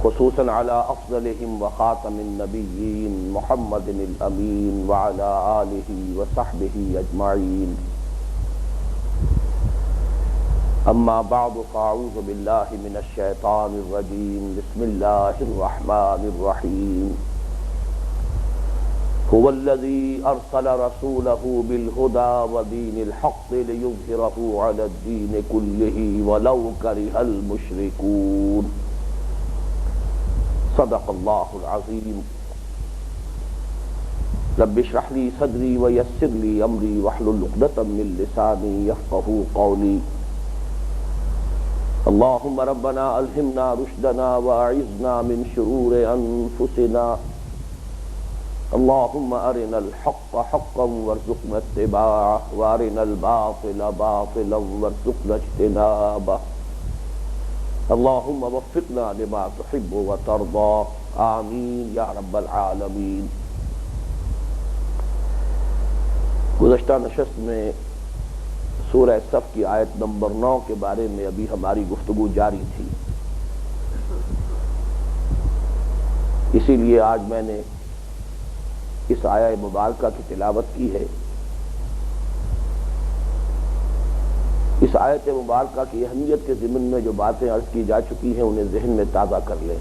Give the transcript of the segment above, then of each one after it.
خصوصاً على أفضلهم وخاتم النبيين محمد الأمين وعلى آله وصحبه أجمعين. أما بعد فأعوذ بالله من الشيطان الرجيم. بسم الله الرحمن الرحيم. هو الذي أرسل رسوله بالهدى ودين الحق ليظهره على الدين كله ولو كره المشركون. صدق الله العظيم. رب اشرح لي صدري ويسر لي أمري واحلل عقدة من لساني يفقهوا قولي. اللهم ربنا ألهمنا رشدنا وأعذنا من شرور أنفسنا. اللهم أرنا الحق حقا وارزقنا اتباعه وأرنا الباطل باطلا وارزقنا اجتنابه. اللهم وفقنا لما تحب وترضى آمین یا رب العالمین. گزشتہ نشست میں سورہ صف کی آیت نمبر 9 کے بارے میں ابھی ہماری گفتگو جاری تھی، اسی لیے آج میں نے اس آیہ مبارکہ کی تلاوت کی ہے. اس آیت مبارکہ کی اہمیت کے ضمن میں جو باتیں عرض کی جا چکی ہیں انہیں ذہن میں تازہ کر لیں.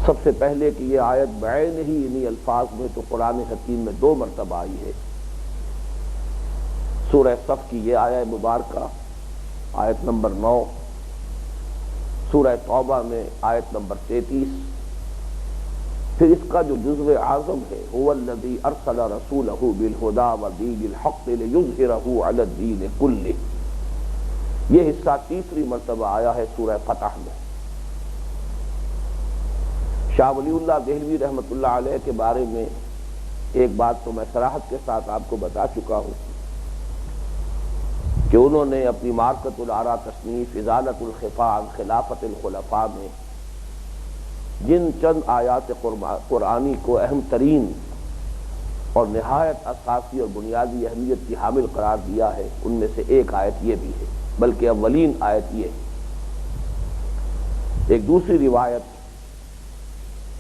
سب سے پہلے کہ یہ آیت بعین ہی انہی الفاظ میں تو قرآن حکیم میں 2 مرتبہ آئی ہے. سورہ صف کی یہ آیہ مبارکہ آیت نمبر 9، سورہ توبہ میں آیت نمبر 33، پھر اس کا جو جزو اعظم ہے هو الذی ارسل رسولہ بالہدی ودین الحق لیظہرہ علی الدین کلہ، یہ حصہ تیسری مرتبہ آیا ہے سورہ فتح میں. شاہ ولی اللہ دہلوی رحمۃ اللہ علیہ کے بارے میں ایک بات تو میں صراحت کے ساتھ آپ کو بتا چکا ہوں کہ انہوں نے اپنی معرکۃ الآراء تصنیف ازالۃ الخفاء عن خلافۃ الخلفاء میں جن چند آیات قرآنی کو اہم ترین اور نہایت اساسی اور بنیادی اہمیت کی حامل قرار دیا ہے ان میں سے ایک آیت یہ بھی ہے، بلکہ اولین آیت یہ ہے. ایک دوسری روایت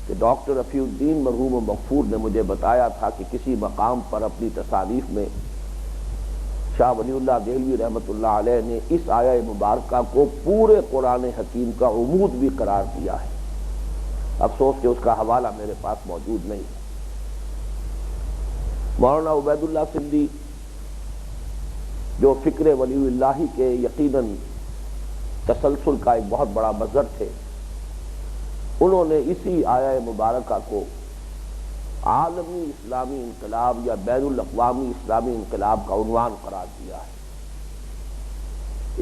کہ ڈاکٹر رفیع الدین مرحوم و مغفور نے مجھے بتایا تھا کہ کسی مقام پر اپنی تصانیف میں شاہ ولی اللہ دہلوی رحمۃ اللہ علیہ نے اس آیہ مبارکہ کو پورے قرآن حکیم کا عمود بھی قرار دیا ہے. افسوس کہ اس کا حوالہ میرے پاس موجود نہیں. مولانا عبید اللہ سندھی جو فکر ولی اللہ کے یقیناً تسلسل کا ایک بہت بڑا مظہر تھے، انہوں نے اسی آیہ مبارکہ کو عالمی اسلامی انقلاب یا بین الاقوامی اسلامی انقلاب کا عنوان قرار دیا ہے.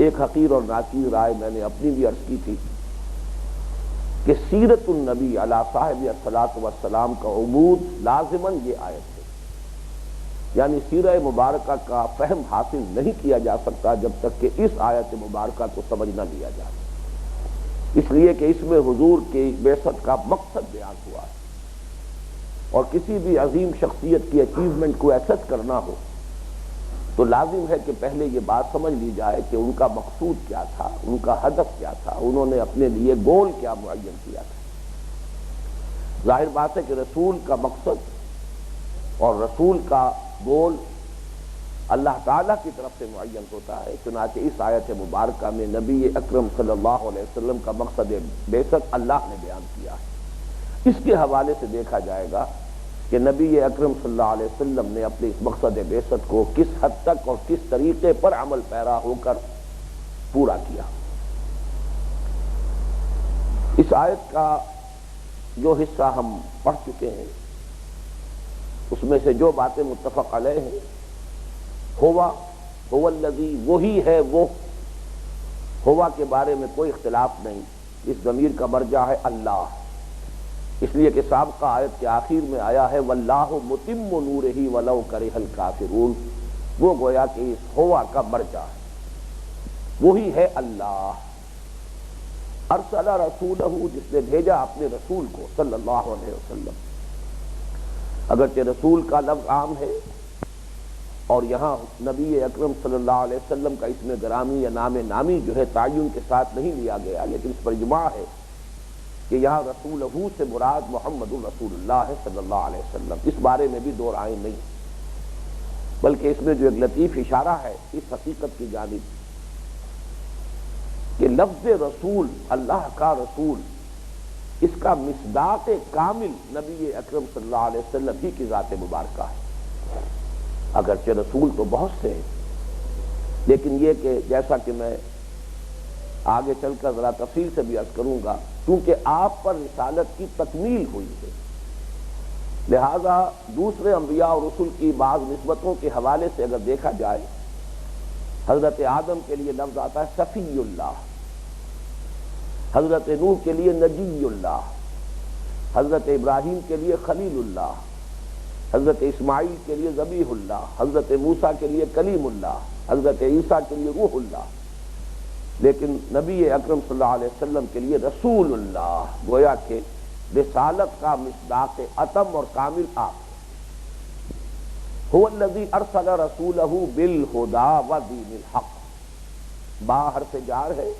ایک حقیر اور ناچیز رائے میں نے اپنی بھی عرض کی تھی کہ سیرت النبی علی صاحب الصلاۃ والسلام کا عمود لازماً یہ آیت ہے. یعنی سیرہ مبارکہ کا فہم حاصل نہیں کیا جا سکتا جب تک کہ اس آیت مبارکہ کو سمجھ نہ لیا جائے، اس لیے کہ اس میں حضور کی بعثت کا مقصد بیان ہوا ہے، اور کسی بھی عظیم شخصیت کی اچیومنٹ کو ایسس کرنا ہو تو لازم ہے کہ پہلے یہ بات سمجھ لی جائے کہ ان کا مقصود کیا تھا، ان کا ہدف کیا تھا، انہوں نے اپنے لیے گول کیا معین کیا تھا. ظاہر بات ہے کہ رسول کا مقصد اور رسول کا گول اللہ تعالیٰ کی طرف سے معین ہوتا ہے. چنانچہ اس آیت مبارکہ میں نبی اکرم صلی اللہ علیہ وسلم کا مقصد بعثت اللہ نے بیان کیا ہے. اس کے حوالے سے دیکھا جائے گا کہ نبی اکرم صلی اللہ علیہ وسلم نے اپنے اس مقصد بعثت کو کس حد تک اور کس طریقے پر عمل پیرا ہو کر پورا کیا. اس آیت کا جو حصہ ہم پڑھ چکے ہیں اس میں سے جو باتیں متفق علیہ ہیں، هو الذی، وہی ہے وہ. ہوا کے بارے میں کوئی اختلاف نہیں. اس ضمیر کا مرجع ہے اللہ، اس لیے کہ سابقہ آیت کے آخر میں آیا ہے واللہ متم نورہ ولو کرہ الکافرون. وہ گویا کہ اس ہوا کا مرجع ہے، وہی ہے اللہ. ارسل رسولہ، جس نے بھیجا اپنے رسول کو صلی اللہ علیہ وسلم. اگرچہ رسول کا لفظ عام ہے اور یہاں نبی اکرم صلی اللہ علیہ وسلم کا اسم گرامی یا نام نامی جو ہے تعین کے ساتھ نہیں لیا گیا، لیکن اس پر اجماع ہے کہ یہاں رسولہ سے مراد محمد الرسول اللہ صلی اللہ علیہ وسلم، اس بارے میں بھی دو رائے نہیں، بلکہ اس میں جو ایک لطیف اشارہ ہے اس حقیقت کی جانب کہ لفظ رسول، اللہ کا رسول، اس کا مصداق کامل نبی اکرم صلی اللہ علیہ وسلم ہی کی ذات مبارکہ ہے۔ اگرچہ رسول تو بہت سے ہیں، لیکن یہ کہ جیسا کہ میں آگے چل کر ذرا تفصیل سے بھی عرض کروں گا، کیونکہ آپ پر رسالت کی تکمیل ہوئی ہے، لہذا دوسرے انبیاء اور رسل کی بعض نسبتوں کے حوالے سے اگر دیکھا جائے، حضرت آدم کے لیے لفظ آتا ہے صفی اللہ، حضرت نوح کے لیے نجی اللہ، حضرت ابراہیم کے لیے خلیل اللہ، حضرت اسماعیل کے لیے ذبیح اللہ، حضرت موسیٰ کے لیے کلیم اللہ، حضرت عیسیٰ کے لیے روح اللہ، لیکن نبی اکرم صلی اللہ علیہ وسلم کے لیے رسول اللہ، گویا کہ رسالت کا مصداق اتم اور کامل آپ هو الذی ارسل رسولہ بالہدی ودین الحق، باہر سے جار ہے،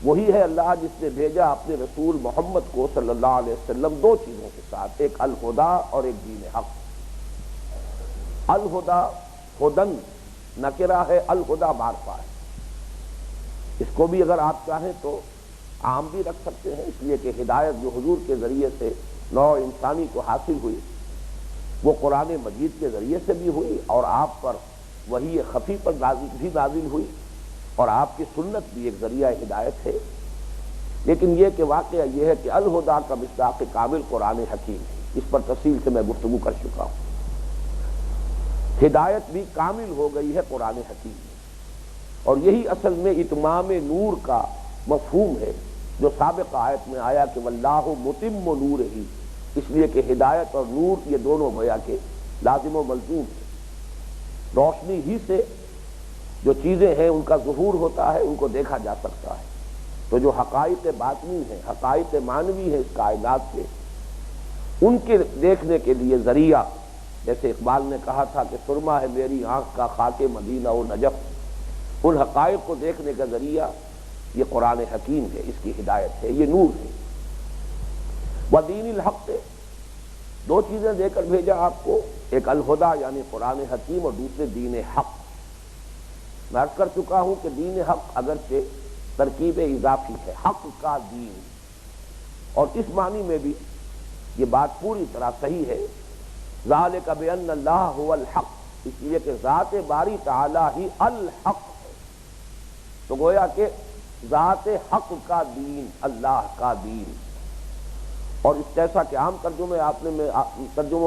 وہی ہے اللہ جس نے بھیجا اپنے رسول محمد کو صلی اللہ علیہ وسلم دو چیزوں کے ساتھ، ایک الہدا اور ایک دین حق۔ الہدا ہدن نکرہ ہے، الہدا معرفہ ہے، اس کو بھی اگر آپ چاہیں تو عام بھی رکھ سکتے ہیں، اس لیے کہ ہدایت جو حضور کے ذریعے سے نوع انسانی کو حاصل ہوئی وہ قرآن مجید کے ذریعے سے بھی ہوئی، اور آپ پر وحی خفی پر بھی نازل ہوئی، اور آپ کی سنت بھی ایک ذریعہ ہدایت ہے، لیکن یہ کہ واقعہ یہ ہے کہ الہدا کا مصداق کامل قرآن حکیم ہے، اس پر تفصیل سے میں گفتگو کر چکا ہوں۔ ہدایت بھی کامل ہو گئی ہے قرآن حکیم میں، اور یہی اصل میں اتمام نور کا مفہوم ہے جو سابق آیت میں آیا کہ واللہ متم نورہ، اس لیے کہ ہدایت اور نور یہ دونوں گویا کہ لازم و ملزوم ہے، روشنی ہی سے جو چیزیں ہیں ان کا ظہور ہوتا ہے، ان کو دیکھا جا سکتا ہے، تو جو حقائق باطنی ہیں، حقائق معنوی ہیں اس کائنات کے، ان کے دیکھنے کے لیے ذریعہ، جیسے اقبال نے کہا تھا کہ سرما ہے میری آنکھ کا خاک مدینہ و نجف، ان حقائق کو دیکھنے کا ذریعہ یہ قرآن حکیم ہے، اس کی ہدایت ہے، یہ نور ہے۔ ودین الحق، دو چیزیں دے کر بھیجا آپ کو، ایک الہدا یعنی قرآن حکیم، اور دوسرے دین حق۔ میں عرض کر چکا ہوں کہ دین حق اگرچہ ترکیب اضافی ہے، حق کا دین، اور اس معنی میں بھی یہ بات پوری طرح صحیح ہے، ذالک بأن اللہ هو الحق، اس لیے کہ ذات باری تعالی ہی الحق ہے، تو گویا کہ ذات حق کا دین، اللہ کا دین۔ اور اس جیسا کہ عام ترجموں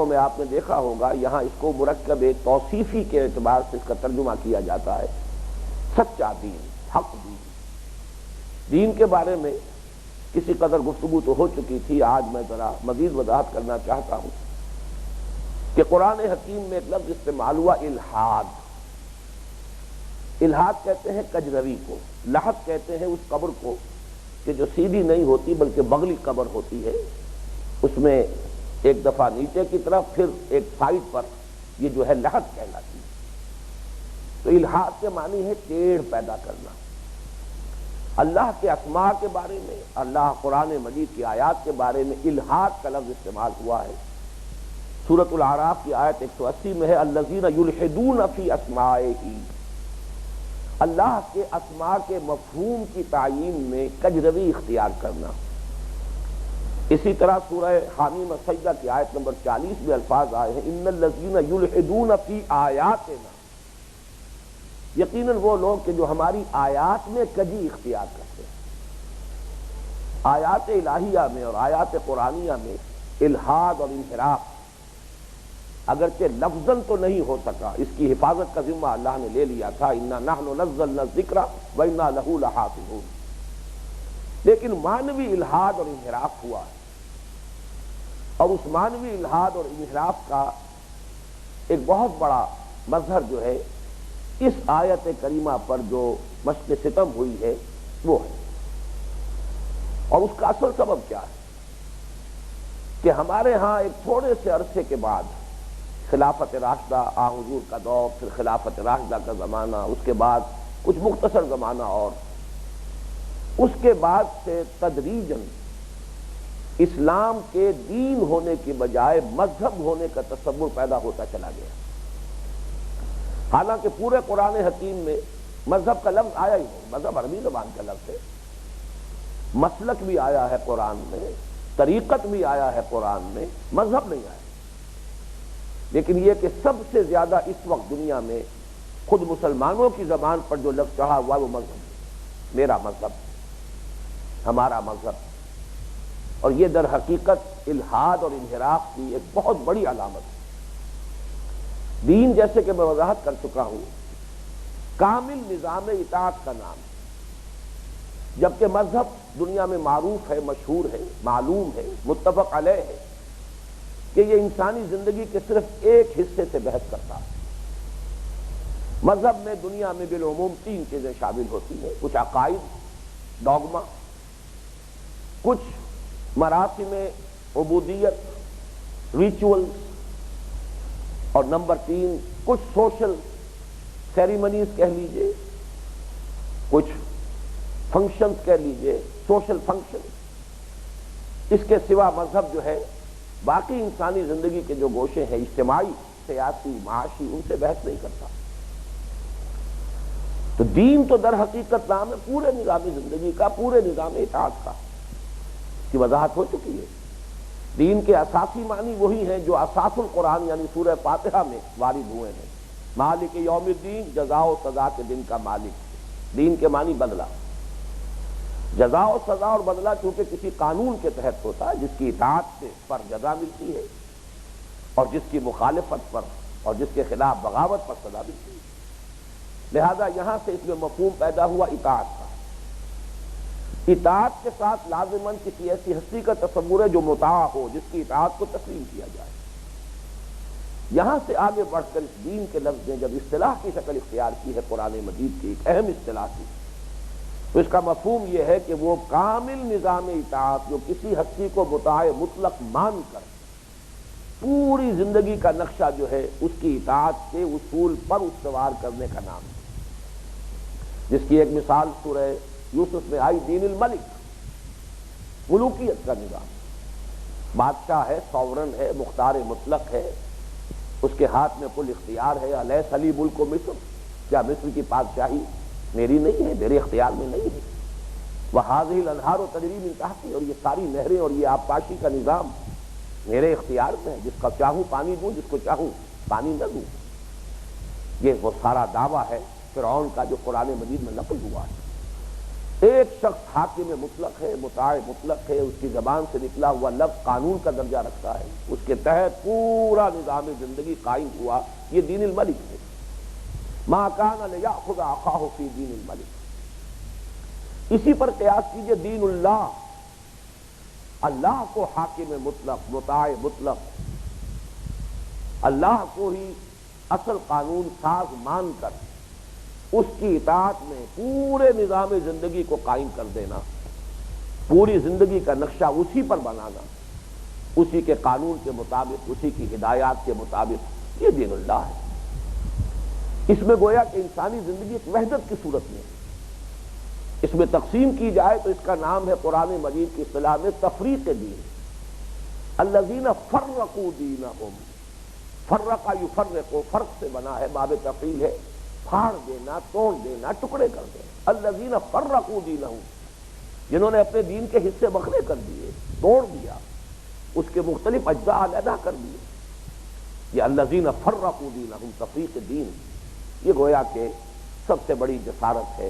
میں آپ نے دیکھا ہوگا، یہاں اس کو مرکب توصیفی کے اعتبار سے اس کا ترجمہ کیا جاتا ہے، سچا دین، حق دین۔ دین کے بارے میں کسی قدر گفتگو تو ہو چکی تھی، آج میں ذرا مزید وضاحت کرنا چاہتا ہوں کہ قرآن حکیم میں ایک لفظ استعمال ہوا الحاد۔ الحاد کہتے ہیں کجروی کو، لحد کہتے ہیں اس قبر کو کہ جو سیدھی نہیں ہوتی بلکہ بغلی قبر ہوتی ہے، اس میں ایک دفعہ نیچے کی طرف پھر ایک سائڈ پر یہ جو ہے لحد کہلاتی ہے۔ تو الحاد کے معنی ہے ٹیڑھ پیدا کرنا۔ اللہ کے اسماء کے بارے میں، اللہ قرآن مجید کی آیات کے بارے میں الحاد کا لفظ استعمال ہوا ہے۔ سورۃ الاعراف کی آیت 180 میں ہے الذین یلحدون فی اسمائہ، اللہ کے اسماء کے مفہوم کی تعیین میں کجروی اختیار کرنا۔ اسی طرح سورہ حامیم السجدہ کی آیت نمبر 40 میں الفاظ آئے ہیں ان الذین یلحدون فی آیاتنا، یقیناً وہ لوگ کہ جو ہماری آیات میں کجی اختیار کرتے ہیں۔ آیات الہیہ میں اور آیات قرآنیہ میں الحاد اور انحراف اگرچہ لفظاً تو نہیں ہو سکا، اس کی حفاظت کا ذمہ اللہ نے لے لیا تھا، انا نحن نزلنا الذکر وانا لہ لحافظون، لیکن معنوی الحاد اور انحراف ہوا ہے، اور اس معنوی الحاد اور انحراف کا ایک بہت بڑا مظہر جو ہے اس آیت کریمہ پر جو مشق ستم ہوئی ہے وہ ہے۔ اور اس کا اصل سبب کیا ہے کہ ہمارے ہاں ایک تھوڑے سے عرصے کے بعد خلافت راشدہ آ حضور کا دور، پھر خلافت راشدہ کا زمانہ، اس کے بعد کچھ مختصر زمانہ اور اس کے بعد سے تدریجاً اسلام کے دین ہونے کی بجائے مذہب ہونے کا تصور پیدا ہوتا چلا گیا۔ حالانکہ پورے قرآن حکیم میں مذہب کا لفظ آیا ہی نہیں، مذہب عربی زبان کا لفظ ہے، مسلک بھی آیا ہے قرآن میں، طریقت بھی آیا ہے قرآن میں، مذہب نہیں آیا۔ لیکن یہ کہ سب سے زیادہ اس وقت دنیا میں خود مسلمانوں کی زبان پر جو لفظ چڑھا ہوا ہے وہ مذہب ہے، میرا مذہب، ہمارا مذہب، اور یہ در حقیقت الحاد اور انحراف کی ایک بہت بڑی علامت ہے۔ دین جیسے کہ میں وضاحت کر چکا ہوں کامل نظام اطاعت کا نام ہے، جبکہ مذہب دنیا میں معروف ہے، مشہور ہے، معلوم ہے، متفق علیہ ہے کہ یہ انسانی زندگی کے صرف ایک حصے سے بحث کرتا ہے۔ مذہب میں دنیا میں بالعموم تین چیزیں شامل ہوتی ہیں، کچھ عقائد، ڈوگما، کچھ مراسم عبودیت، ریچولز، اور نمبر تین کچھ سوشل سیریمنیز کہہ لیجئے، کچھ فنکشنز کہہ لیجئے، سوشل فنکشن۔ اس کے سوا مذہب جو ہے باقی انسانی زندگی کے جو گوشے ہیں، اجتماعی، سیاسی، معاشی، ان سے بحث نہیں کرتا۔ تو دین تو در حقیقت نام ہے پورے نظام زندگی کا، پورے نظام اطاعت کا، اس کی وضاحت ہو چکی ہے۔ دین کے اساسی معنی وہی ہیں جو اساس القرآن یعنی سورہ فاتحہ میں وارد ہوئے ہیں۔ مالک یوم الدین، جزا و سزا کے دن کا مالک۔ دین کے معنی بدلہ، جزا و سزا اور بدلہ چونکہ کسی قانون کے تحت ہوتا ہے جس کی اطاعت پر جزا ملتی ہے اور جس کی مخالفت پر اور جس کے خلاف بغاوت پر سزا ملتی ہے، لہذا یہاں سے اس میں مفہوم پیدا ہوا اطاعت کا۔ اطاعت کے ساتھ لازماً کسی ایسی ہستی کا تصور ہے جو مطاع ہو، جس کی اطاعت کو تسلیم کیا جائے۔ یہاں سے آگے بڑھ کر اس دین کے لفظ نے جب اصطلاح کی شکل اختیار کی ہے قرآن مجید کی ایک اہم اصطلاح کی، تو اس کا مفہوم یہ ہے کہ وہ کامل نظام اطاعت جو کسی ہستی کو مطاع مطلق مان کر پوری زندگی کا نقشہ جو ہے اس کی اطاعت کے اصول پر استوار کرنے کا نام ہے، جس کی ایک مثال سورہ یوسف میں آئی، دین الملک، ملوکیت کا نظام، بادشاہ ہے، ساورن ہے، مختار مطلق ہے، اس کے ہاتھ میں کل اختیار ہے۔ الیس لی ملک مصر، کیا مصر کی بادشاہی میری نہیں ہے، میرے اختیار میں نہیں ہے؟ وہذہ الانہار تجری من تحتی، اور یہ ساری نہریں اور یہ آبپاشی کا نظام میرے اختیار میں ہے، جس کا چاہوں پانی دوں، جس کو چاہوں پانی نہ دوں۔ یہ وہ سارا دعویٰ ہے فرعون کا جو قرآن مجید میں نقل ہوا ہے۔ ایک شخص حاکم مطلق ہے، مطاع مطلق ہے، اس کی زبان سے نکلا ہوا لفظ قانون کا درجہ رکھتا ہے، اس کے تحت پورا نظام زندگی قائم ہوا، یہ دین الملک ہے۔ ما کان لیأخذ اخاہ فی دین الملک۔ اسی پر قیاس کیجئے دین اللہ، اللہ کو حاکم مطلق، مطاع مطلق، اللہ کو ہی اصل قانون ساز مان کر اس کی اطاعت میں پورے نظام زندگی کو قائم کر دینا، پوری زندگی کا نقشہ اسی پر بنانا، اسی کے قانون کے مطابق، اسی کی ہدایات کے مطابق، یہ دین اللہ ہے۔ اس میں گویا کہ انسانی زندگی ایک وحدت کی صورت میں ہے۔ اس میں تقسیم کی جائے تو اس کا نام ہے قرآن مجید کی اصطلاح میں تفریق دین۔ الذین فرقوا دینہم، فرق یفرق، فرق سے بنا ہے، باب تفریق ہے، پھاڑ دینا، توڑ دینا، ٹکڑے کر دینا۔ الذین فرقوا دینہم، جنہوں نے اپنے دین کے حصے بکھرے کر دیے، توڑ دیا، اس کے مختلف اجزاء علیحدہ کر دیے۔ یہ الذین فرقوا دینہم، تفریق دین، یہ گویا کہ سب سے بڑی جسارت ہے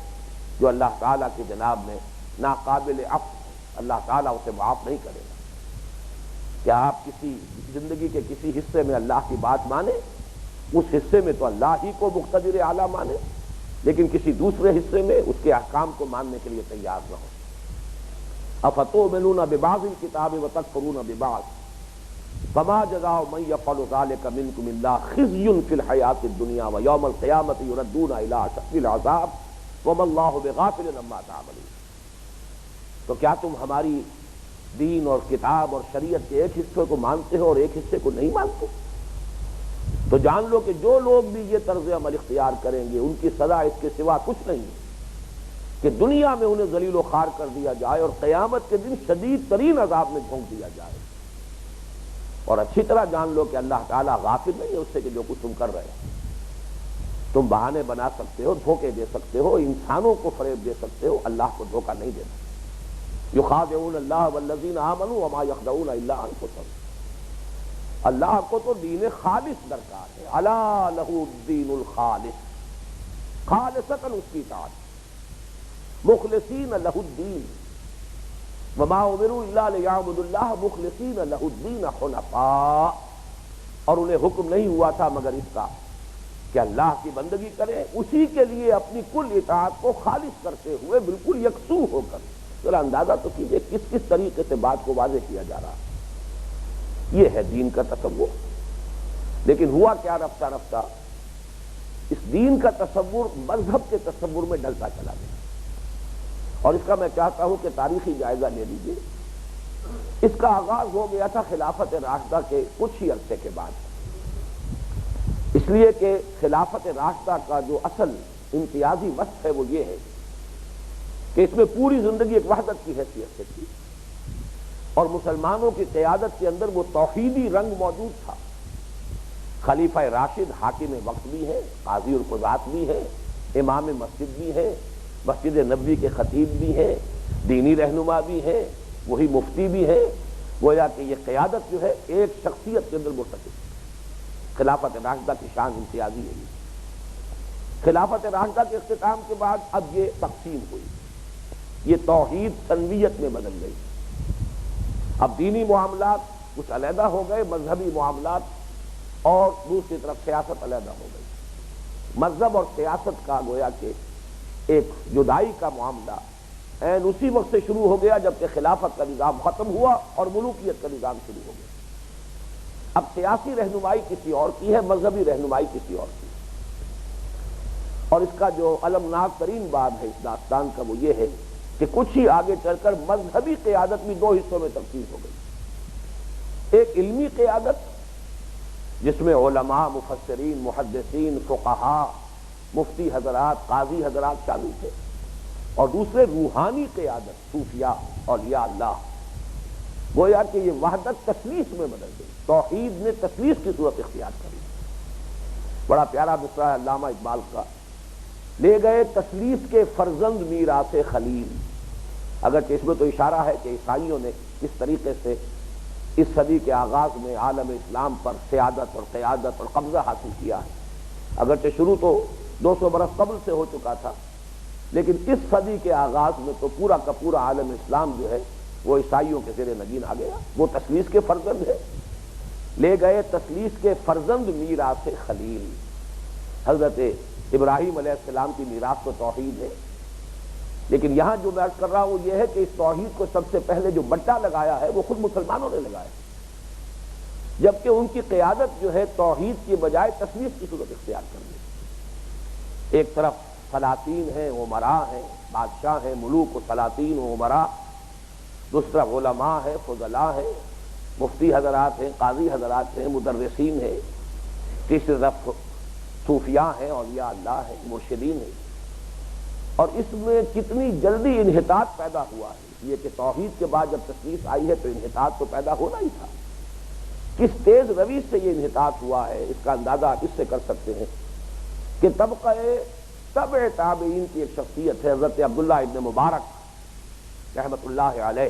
جو اللہ تعالیٰ کی جناب میں ناقابل عفو، اللہ تعالیٰ اسے معاف نہیں کرے گا۔ کیا آپ کسی زندگی کے کسی حصے میں اللہ کی بات مانیں، اس حصے میں تو اللہ ہی کو مقتدر اعلیٰ مانیں، لیکن کسی دوسرے حصے میں اس کے احکام کو ماننے کے لیے تیار نہ ہو۔ افتؤمنون ببعض الکتاب وتکفرون ببعض فما جزاء من يفعل ذلك منكم الا خزي في الحياة الدنيا ويوم القيامة يردون الى اشد العذاب وما الله بغافل عما تعملون۔ تو کیا تم ہماری دین اور کتاب اور شریعت کے ایک حصے کو مانتے ہو اور ایک حصے کو نہیں مانتے؟ تو جان لو کہ جو لوگ بھی یہ طرز عمل اختیار کریں گے ان کی سزا اس کے سوا کچھ نہیں ہے کہ دنیا میں انہیں ذلیل و خوار کر دیا جائے اور قیامت کے دن شدید ترین عذاب میں جھونک دیا جائے۔ اور اچھی طرح جان لو کہ اللہ تعالیٰ غافل نہیں ہے اس سے کہ جو کچھ تم کر رہے ہو۔ تم بہانے بنا سکتے ہو، دھوکے دے سکتے ہو، انسانوں کو فریب دے سکتے ہو، اللہ کو دھوکہ نہیں دینا۔ یخادعون اللہ والذین آمنوا وما یخدعون الا انفسهم۔ اللہ کو تو دین خالص درکار ہے، الا لہ الدین الخالص، خالصتاً اس کی اطاعت، مخلصین لہ الدین، وما امروا الا لیعبدوا اللہ مخلصین لہ الدین حنفاء۔ اور انہیں حکم نہیں ہوا تھا مگر اس کا کہ اللہ کی بندگی کریں، اسی کے لیے اپنی کل اطاعت کو خالص کرتے ہوئے بالکل یکسو ہو کر۔ ذرا اندازہ تو کیجئے کس کس طریقے سے بات کو واضح کیا جا رہا ہے۔ یہ ہے دین کا تصور۔ لیکن ہوا کیا رفتہ رفتہ اس دین کا تصور مذہب کے تصور میں ڈلتا چلا گیا، اور اس کا میں چاہتا ہوں کہ تاریخی جائزہ لے لیجیے۔ اس کا آغاز ہو گیا تھا خلافت راشدہ کے کچھ ہی عرصے کے بعد، اس لیے کہ خلافت راشدہ کا جو اصل امتیازی وصف ہے وہ یہ ہے کہ اس میں پوری زندگی ایک وحدت کی حیثیت سے تھی، اور مسلمانوں کی قیادت کے اندر وہ توحیدی رنگ موجود تھا۔ خلیفہ راشد حاکم وقت بھی ہے، قاضی القضات بھی ہے، امام مسجد بھی ہے، مسجد نبوی کے خطیب بھی ہے، دینی رہنما بھی ہے، وہی مفتی بھی ہے۔ گویا کہ یہ قیادت جو ہے ایک شخصیت کے اندر مرتکب ہے۔ خلافت راشدہ کی شان امتیازی ہے۔ خلافت راشدہ کے اختتام کے بعد اب یہ تقسیم ہوئی، یہ توحید سنویت میں بدل گئی۔ اب دینی معاملات کچھ علیحدہ ہو گئے، مذہبی معاملات اور دوسری طرف سیاست علیحدہ ہو گئی۔ مذہب اور سیاست کا گویا کہ ایک جدائی کا معاملہ عین اسی وقت سے شروع ہو گیا جبکہ خلافت کا نظام ختم ہوا اور ملوکیت کا نظام شروع ہو گیا۔ اب سیاسی رہنمائی کسی اور کی ہے، مذہبی رہنمائی کسی اور کی ہے۔ اور اس کا جو المناک ترین باب ہے اس داستان کا وہ یہ ہے کہ کچھ ہی آگے چل کر مذہبی قیادت بھی دو حصوں میں تقسیم ہو گئی۔ ایک علمی قیادت جس میں علماء، مفسرین، محدثین، فقہاء، مفتی حضرات، قاضی حضرات شامل تھے، اور دوسرے روحانی قیادت، صوفیاء، اولیاء اللہ۔ گویا کہ یہ وحدت تثلیث میں بدل گئی، توحید نے تثلیث کی صورت اختیار کر لی۔ بڑا پیارا مصرع ہے علامہ اقبال کا، لے گئے تثلیث کے فرزند میراث خلیل۔ اگرچہ اس میں تو اشارہ ہے کہ عیسائیوں نے کس طریقے سے اس صدی کے آغاز میں عالم اسلام پر سیادت اور قیادت اور قبضہ حاصل کیا ہے، اگرچہ شروع تو 200 برس قبل سے ہو چکا تھا، لیکن اس صدی کے آغاز میں تو پورا کا پورا عالم اسلام جو ہے وہ عیسائیوں کے زیر نگین آ گیا۔ وہ تثلیث کے فرزند ہے، لے گئے تثلیث کے فرزند میراث خلیل۔ حضرت ابراہیم علیہ السلام کی میراث تو توحید ہے، لیکن یہاں جو میں عرض کر رہا ہوں وہ یہ ہے کہ اس توحید کو سب سے پہلے جو بٹا لگایا ہے وہ خود مسلمانوں نے لگایا، جبکہ ان کی قیادت جو ہے توحید کی بجائے تثلیث کی صورت اختیار کر لی۔ ایک طرف سلاطین ہیں، امراء ہیں، بادشاہ ہیں، ملوک و سلاطین و امراء، دوسری طرف علماء ہیں، فضلاء ہیں، مفتی حضرات ہیں، قاضی حضرات ہیں، مدرسین ہیں، تیسری طرف صوفیاء ہیں، اولیاء اللہ ہیں، مرشدین ہیں۔ اور اس میں کتنی جلدی انحطاط پیدا ہوا ہے، اس لیے کہ توحید کے بعد جب تثلیث آئی ہے تو انحطاط تو پیدا ہونا ہی تھا۔ کس تیز روی سے یہ انحطاط ہوا ہے اس کا اندازہ آپ اس سے کر سکتے ہیں کہ طبقہ تبع تابعین کی ایک شخصیت ہے حضرت عبداللہ ابن مبارک رحمۃ اللہ علیہ،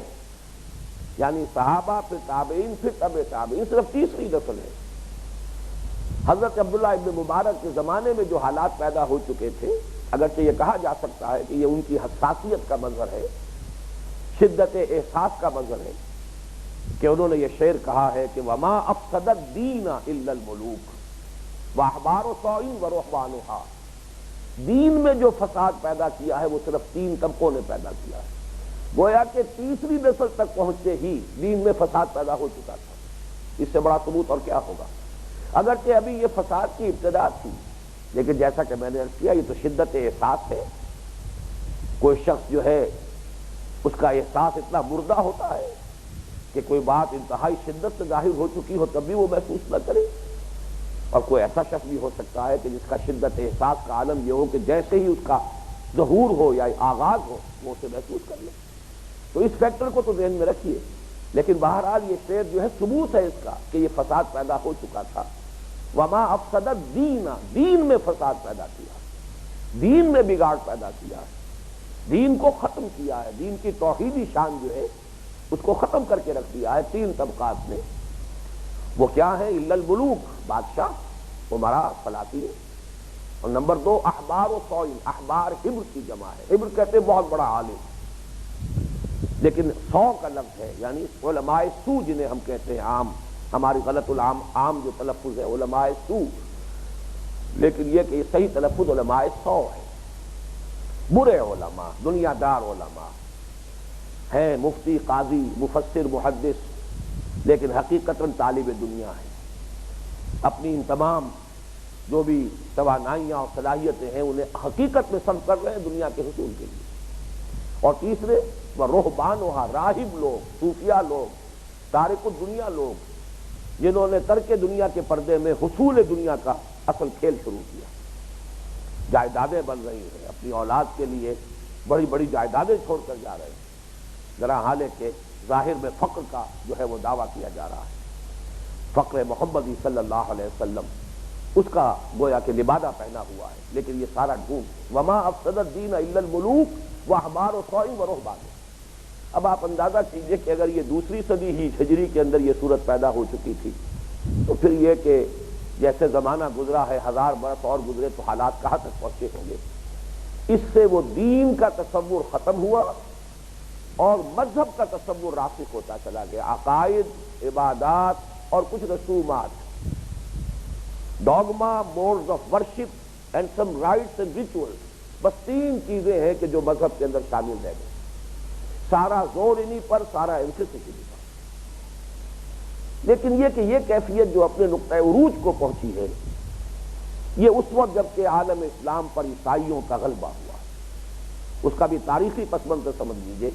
یعنی صحابہ پھر تابعین پھر تبع تابعین، صرف تیسری نسل ہے۔ حضرت عبداللہ ابن مبارک کے زمانے میں جو حالات پیدا ہو چکے تھے، اگرچہ یہ کہا جا سکتا ہے کہ یہ ان کی حساسیت کا مظہر ہے، شدت احساس کا مظہر ہے، کہ انہوں نے یہ شعر کہا ہے کہ وما افسد الدین الا الملوک واحبار سوء ورهبانها، دین میں جو فساد پیدا کیا ہے وہ صرف تین طبقوں نے پیدا کیا ہے۔ گویا کہ تیسری نسل تک پہنچتے ہی دین میں فساد پیدا ہو چکا تھا، اس سے بڑا ثبوت اور کیا ہوگا۔ اگرچہ ابھی یہ فساد کی ابتدا تھی، لیکن جیسا کہ میں نے عرض کیا یہ تو شدت احساس ہے۔ کوئی شخص جو ہے اس کا احساس اتنا مردہ ہوتا ہے کہ کوئی بات انتہائی شدت سے ظاہر ہو چکی ہو تب بھی وہ محسوس نہ کرے۔ اور کوئی ایسا شخص بھی ہو سکتا ہے کہ جس کا شدت احساس کا عالم یہ ہو کہ جیسے ہی اس کا ظہور ہو یا آغاز ہو وہ اسے محسوس کر لے. تو اس فیکٹر کو تو ذہن میں رکھیے. لیکن بہرحال یہ شعر جو ہے ثبوت ہے اس کا کہ یہ فساد پیدا ہو چکا تھا. وما افسد الدین، دین میں فساد پیدا کیا، دین میں بگاڑ پیدا کیا ہے، دین کو ختم کیا ہے، دین کی توحیدی شان جو ہے اس کو ختم کر کے رکھ دیا ہے 3 طبقات میں. وہ کیا ہے؟ الا الملوک، بادشاہ، امراء، سلاطین، اور نمبر 2 احبار و سوئن. احبار حبر کی جمع ہے، حبر کہتے ہیں بہت بڑا عالم، لیکن سو کا لفظ ہے، یعنی علماء سو جنہیں ہم کہتے ہیں عام، ہماری غلط عام جو تلفظ ہے علماء سو، لیکن یہ کہ یہ صحیح تلفظ علماء سو ہے. برے علماء، دنیا دار علماء ہیں، مفتی، قاضی، مفسر، محدث، لیکن حقیقتاً طالب دنیا ہے. اپنی ان تمام جو بھی توانائیاں اور صلاحیتیں ہیں انہیں حقیقت میں صرف کر رہے ہیں دنیا کے حصول کے لیے. اور تیسرے وہ رہبانوہا، راہب لوگ، صوفیہ لوگ، تارک الدنیا لوگ، جنہوں نے ترک دنیا کے پردے میں حصول دنیا کا اصل کھیل شروع کیا. جائیدادیں بن رہی ہیں، اپنی اولاد کے لیے بڑی بڑی جائیدادیں چھوڑ کر جا رہے ہیں، ذرا حالے کہ ظاہر میں فقر کا جو ہے وہ دعویٰ کیا جا رہا ہے. فقر محمدی صلی اللہ علیہ وسلم اس کا گویا کہ لبادہ پہنا ہوا ہے، لیکن یہ سارا ڈھونگ. وما افسد الدین الا الملوک واحبار و سوئن و رہبان. اب آپ اندازہ کیجئے کہ اگر یہ 2 صدی ہی ہجری کے اندر یہ صورت پیدا ہو چکی تھی تو پھر یہ کہ جیسے زمانہ گزرا ہے 1000 برس اور گزرے تو حالات کہاں تک پہنچے ہوں گے. اس سے وہ دین کا تصور ختم ہوا اور مذہب کا تصور راسخ ہوتا چلا گیا. عقائد، عبادات اور کچھ رسومات، dogma, modes of worship and some rites and rituals, بس 3 چیزیں ہیں کہ جو مذہب کے اندر شامل رہ گئے. سارا زور انہی پر، سارا انفسس انہی پر. لیکن یہ کہ یہ کیفیت جو اپنے نقطۂ عروج کو پہنچی ہے یہ اس وقت جب کہ عالم اسلام پر عیسائیوں کا غلبہ ہوا. اس کا بھی تاریخی پس منظر سمجھ لیجیے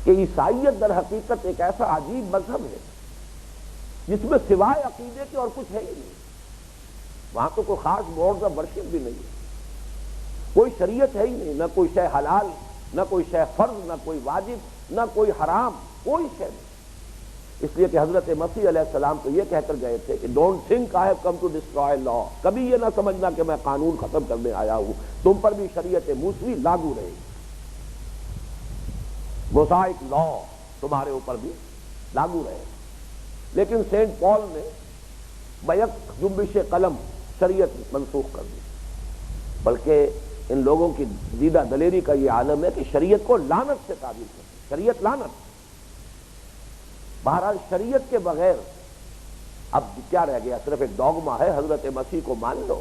کہ عیسائیت در حقیقت ایک ایسا عجیب مذہب ہے جس میں سوائے عقیدے کے اور کچھ ہے ہی نہیں. وہاں تو کوئی خاص موڈز آف ورشپ بھی نہیں ہے، کوئی شریعت ہے ہی نہیں، نہ کوئی شے حلال، نہ کوئی شے فرض، نہ کوئی واجب، نہ کوئی حرام، کوئی شے نہیں. اس لیے کہ حضرت مسیح علیہ السلام تو یہ کہہ کر گئے تھے کہ don't think I have come to destroy law. کبھی یہ نہ سمجھنا کہ میں قانون ختم کرنے آیا ہوں، تم پر بھی شریعت موسوی لاگو رہے گی. موسائک لا تمہارے اوپر بھی لاگو رہے گا. لیکن سینٹ پال نے بیک جنبش قلم شریعت منسوخ کر دی. بلکہ ان لوگوں کی دیدہ دلیری کا یہ عالم ہے کہ شریعت کو لعنت سے تعبیر کرتے ہیں. شریعت لعنت. بہرحال شریعت کے بغیر اب کیا رہ گیا؟ صرف ایک ڈوگما ہے، حضرت مسیح کو مان لو